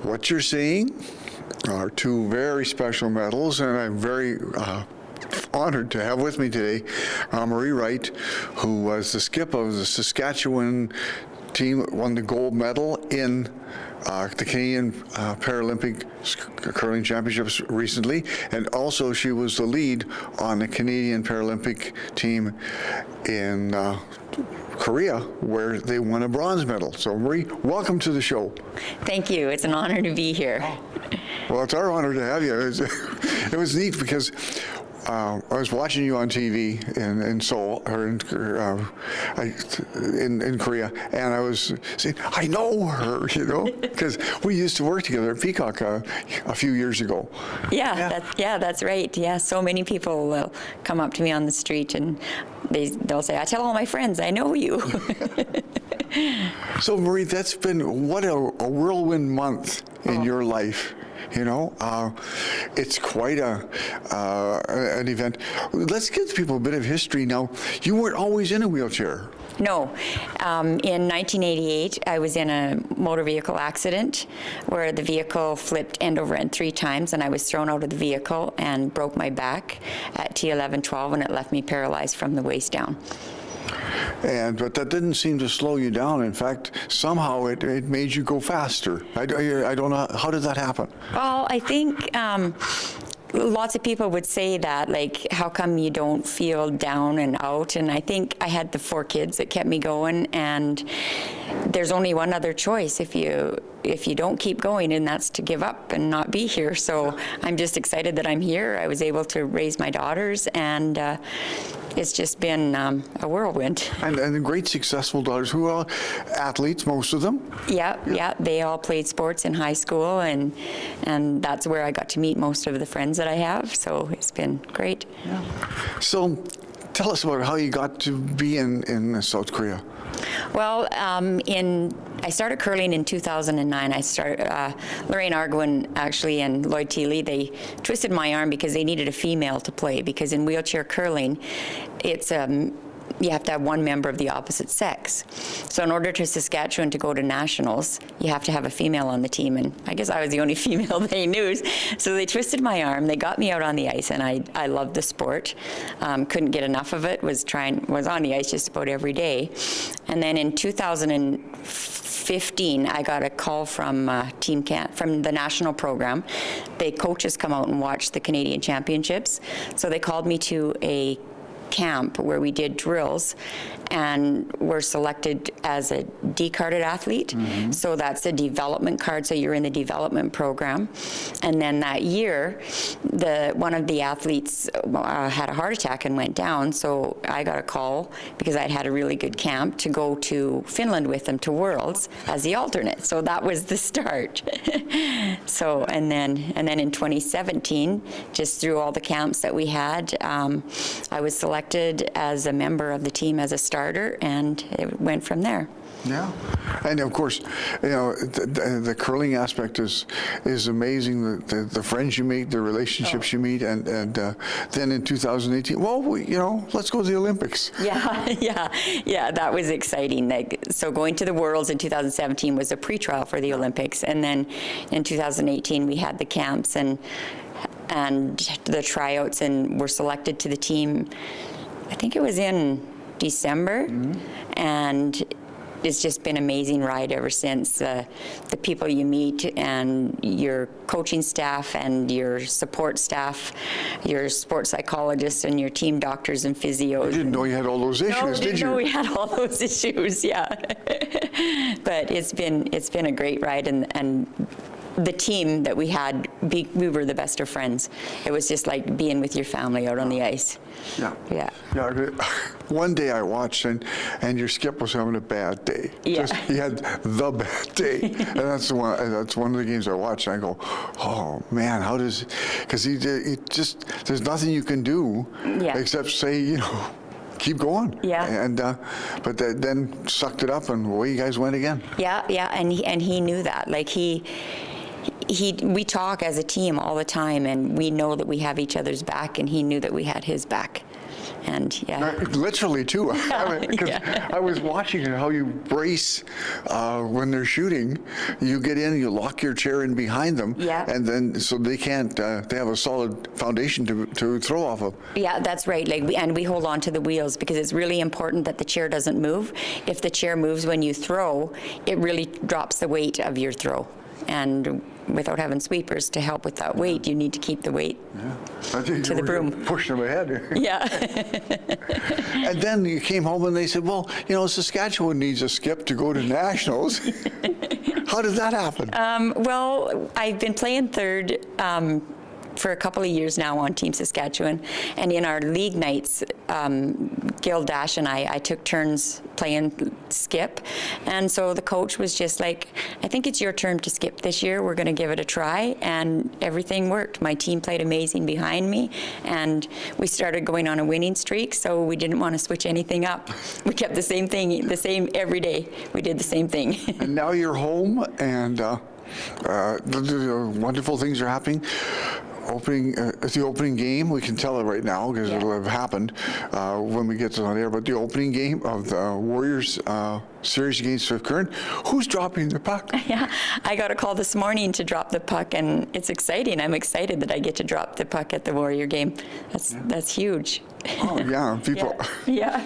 What you're seeing are two very special medals, and I'm very honored to have with me today Marie Wright, who was the skip of the Saskatchewan team that won the gold medal in the Canadian Paralympic Curling Championships recently, and also she was the lead on the Canadian Paralympic team in Korea, where they won a bronze medal. So Marie, welcome to the show. Thank you. It's an honor to be here. Well, it's our honor to have you. It was neat because I was watching you on TV in Seoul, or in Korea, and I was saying, I know her, because we used to work together at Peacock a few years ago. Yeah. That's right. Yeah, so many people will come up to me on the street and they'll say, I tell all my friends, I know you. So Marie, that's been what a whirlwind month in your life. It's quite an event. Let's give people a bit of history now. You weren't always in a wheelchair. No. In 1988, I was in a motor vehicle accident where the vehicle flipped end over end 3 times, and I was thrown out of the vehicle and broke my back at T11-12, and it left me paralyzed from the waist down. But that didn't seem to slow you down. In fact, somehow it made you go faster. I don't know, how did that happen? Well, I think lots of people would say that, like, how come you don't feel down and out? And I think I had the 4 kids that kept me going, and there's only one other choice if you don't keep going, and that's to give up and not be here. So I'm just excited that I'm here. I was able to raise my daughters, and it's just been a whirlwind. And great successful daughters who are athletes, most of them? Yeah. They all played sports in high school, and that's where I got to meet most of the friends that I have. So it's been great. Yeah. So tell us about how you got to be in South Korea. Well, I started curling in 2009. I started, Lorraine Arguin actually and Lloyd Teeley, they twisted my arm because they needed a female to play, because in wheelchair curling, it's you have to have one member of the opposite sex. So in order to Saskatchewan to go to nationals, you have to have a female on the team, and I guess I was the only female they knew. So they twisted my arm, they got me out on the ice, and I loved the sport. Couldn't get enough of it, was on the ice just about every day. And then in 2015, I got a call from Team Camp, from the national program. The coaches come out and watch the Canadian Championships. So they called me to a camp where we did drills and were selected as a D-carded athlete. Mm-hmm. So that's a development card, so you're in the development program. And then that year, one of the athletes had a heart attack and went down, so I got a call, because I'd had a really good camp, to go to Finland with them to Worlds as the alternate. So that was the start. So, and then in 2017, just through all the camps that we had, I was selected as a member of the team as a starter, and it went from there. Yeah, and of course, the curling aspect is amazing. The friends you meet, the relationships you meet, and then in 2018, let's go to the Olympics. Yeah, that was exciting. So going to the Worlds in 2017 was a pre-trial for the Olympics, and then in 2018 we had the camps and the tryouts, and were selected to the team. I think it was in December, and it's just been an amazing ride ever since. The people you meet, and your coaching staff, and your support staff, your sports psychologists, and your team doctors and physios. I didn't know you had all those issues, did you? No, we had all those issues, yeah. But it's been a great ride, and the team that we had, we were the best of friends. It was just like being with your family out on the ice. Yeah. One day I watched, and your skip was having a bad day. Yeah. He had the bad day, and that's one of the games I watched. And I go, oh man, how does? Because there's nothing you can do except say, keep going. Yeah. And but then sucked it up, and away you guys went again. Yeah, and he knew that. Like we talk as a team all the time, and we know that we have each other's back, and he knew that we had his back. And yeah. Literally, too. Because yeah. I was watching how you brace when they're shooting. You get in, you lock your chair in behind them, Yeah. and then so they can't. They have a solid foundation to throw off of. Yeah, that's right. And we hold on to the wheels because it's really important that the chair doesn't move. If the chair moves when you throw, it really drops the weight of your throw. And without having sweepers to help with that weight, you need to keep the weight I think to the broom. Pushing them ahead. Yeah. And then you came home and they said, well, Saskatchewan needs a skip to go to nationals. How did that happen? Well, I've been playing third for a couple of years now on Team Saskatchewan, and in our league nights, Gil Dash and I took turns playing skip, and so the coach was just like, I think it's your turn to skip this year, we're going to give it a try, and everything worked. My team played amazing behind me, and we started going on a winning streak, so we didn't want to switch anything up. We kept the same thing, the same every day. We did the same thing. And now you're home, and wonderful things are happening. The opening game, we can tell it right now because it'll have happened when we get to on air, but the opening game of the Warriors series against Swift Current, who's dropping the puck? Yeah, I got a call this morning to drop the puck, and it's exciting. I'm excited that I get to drop the puck at the Warrior game. That's huge. Oh, yeah, people. Yeah.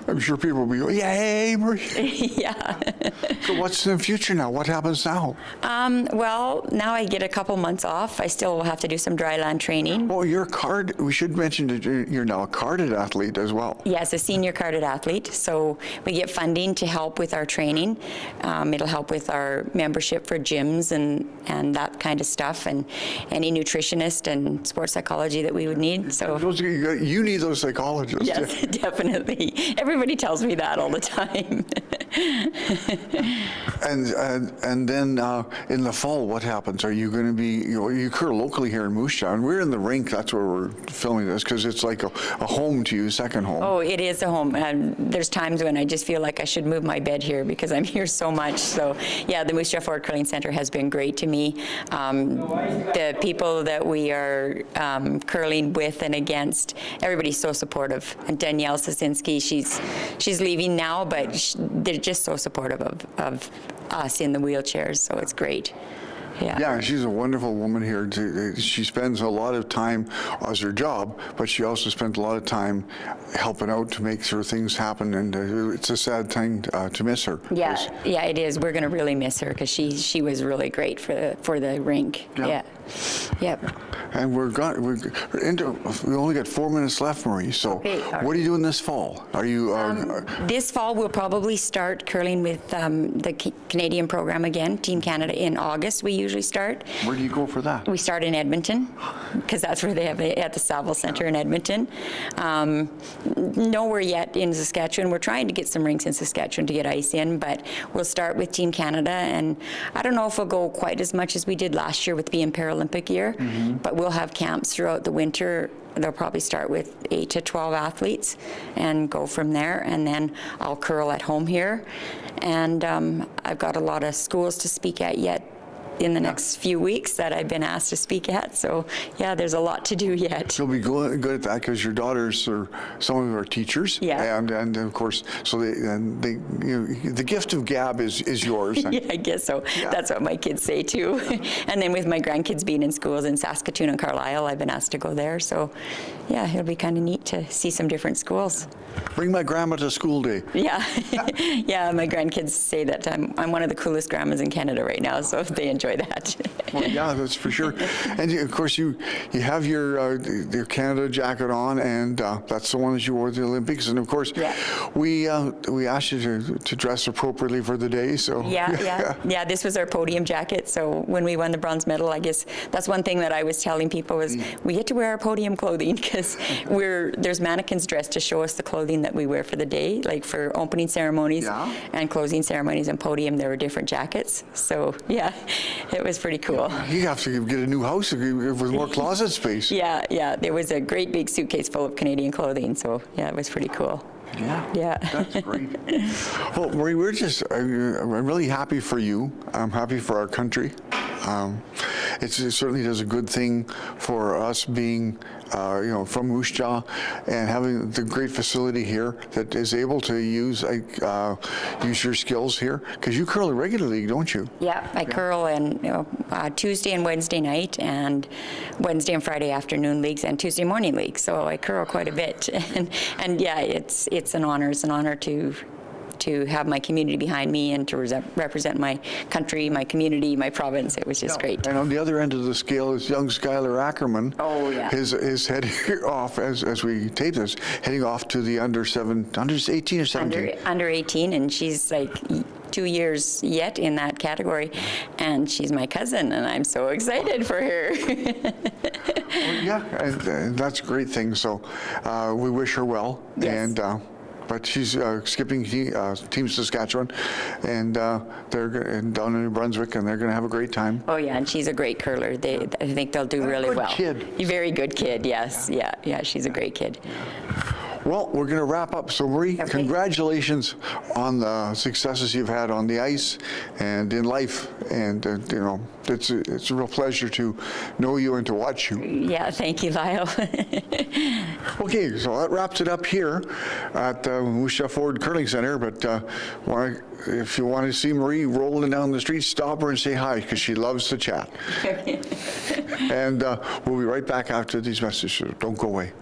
I'm sure people will be going, yay, Marie. Yeah. So what's in the future now? What happens now? Well, now I get a couple months off. I still will have to do some dry land training. Oh, we should mention that you're now a carded athlete as well. Yes, a senior carded athlete. So we get funding to help with our training. It'll help with our membership for gyms and that kind of stuff, and any nutritionist and sports psychology that we would need. So You need those psychologists. yes, definitely. Everybody tells me that all the time. And then in the fall, what happens? Are you going to be, you occur locally here in Moose Jaw, and we're in the rink, that's where we're filming this, because it's like a home to you, second home. Oh, it is a home. There's times when I just feel like I should move my bed here because I'm here so much. So yeah, the Moose Jaw Ford Curling Center has been great to me. The people that we are curling with and against, everybody's so supportive. And Danielle Sasinski, she's leaving now, but they're just so supportive of us in the wheelchairs, so it's great. Yeah, she's a wonderful woman here. She spends a lot of time as her job, but she also spends a lot of time helping out to make sure things happen, and it's a sad thing to miss her. Yeah, it is. We're going to really miss her because she was really great for the rink. Yeah. Yep. And we only got 4 minutes left, Marie. So Okay, what are you doing this fall? Are you? This fall, we'll probably start curling with the Canadian program again, Team Canada, in August. We usually start. Where do you go for that? We start in Edmonton because that's where they have it at the Saville Centre in Edmonton. Nowhere yet in Saskatchewan. We're trying to get some rinks in Saskatchewan to get ice in, but we'll start with Team Canada, and I don't know if we'll go quite as much as we did last year with being Paralympic year, but we'll have camps throughout the winter. They'll probably start with 8 to 12 athletes and go from there, and then I'll curl at home here. And I've got a lot of schools to speak at yet in the next few weeks that I've been asked to speak at. So yeah, there's a lot to do yet. You'll be good at that because your daughters are some of our teachers. Yeah. And of course, so the gift of gab is yours. Yeah, I guess so. Yeah. That's what my kids say too. And then with my grandkids being in schools in Saskatoon and Carlisle, I've been asked to go there. So yeah, it'll be kind of neat to see some different schools. Bring my grandma to school day. Yeah, yeah. My grandkids say that I'm one of the coolest grandmas in Canada right now, so they enjoy that. Well, yeah, that's for sure. And of course, you have your Canada jacket on, and that's the one that you wore at the Olympics. And of course, we asked you to dress appropriately for the day. So yeah. This was our podium jacket. So when we won the bronze medal, I guess that's one thing that I was telling people was we get to wear our podium clothing because there's mannequins dressed to show us the clothing that we wear for the day, like for opening ceremonies and closing ceremonies and podium. There were different jackets. So yeah, it was pretty cool. You have to get a new house with more closet space. Yeah. There was a great big suitcase full of Canadian clothing. So yeah, it was pretty cool. Yeah. That's great. Well, Marie, I'm really happy for you. I'm happy for our country. it certainly does a good thing for us being, from Moose Jaw and having the great facility here that is able to use your skills here, because you curl regularly, don't you? Yeah, I curl in Tuesday and Wednesday night, and Wednesday and Friday afternoon leagues, and Tuesday morning leagues. So I curl quite a bit, and yeah, it's an honor. It's an honor to have my community behind me and to represent my country, my community, my province. It was just great. And on the other end of the scale is young Skylar Ackerman. Oh, yeah. Is heading off, as we tape this, heading off to the under 18 or 17? Under 18, and she's like 2 years yet in that category, and she's my cousin, and I'm so excited for her. Yeah, and that's a great thing. So we wish her well. Yes. But she's skipping Team Saskatchewan, and they're down in New Brunswick, and they're going to have a great time. Oh yeah, and she's a great curler. I think they'll do really well. Kid. A very good kid. Yes, yeah. She's a great kid. Well, we're going to wrap up. So, Marie, Okay. Congratulations on the successes you've had on the ice and in life. And, it's a real pleasure to know you and to watch you. Yeah, thank you, Lyle. Okay, so that wraps it up here at the Moose Jaw Ford Curling Center. But if you want to see Marie rolling down the street, stop her and say hi, because she loves to chat. And we'll be right back after these messages. So don't go away.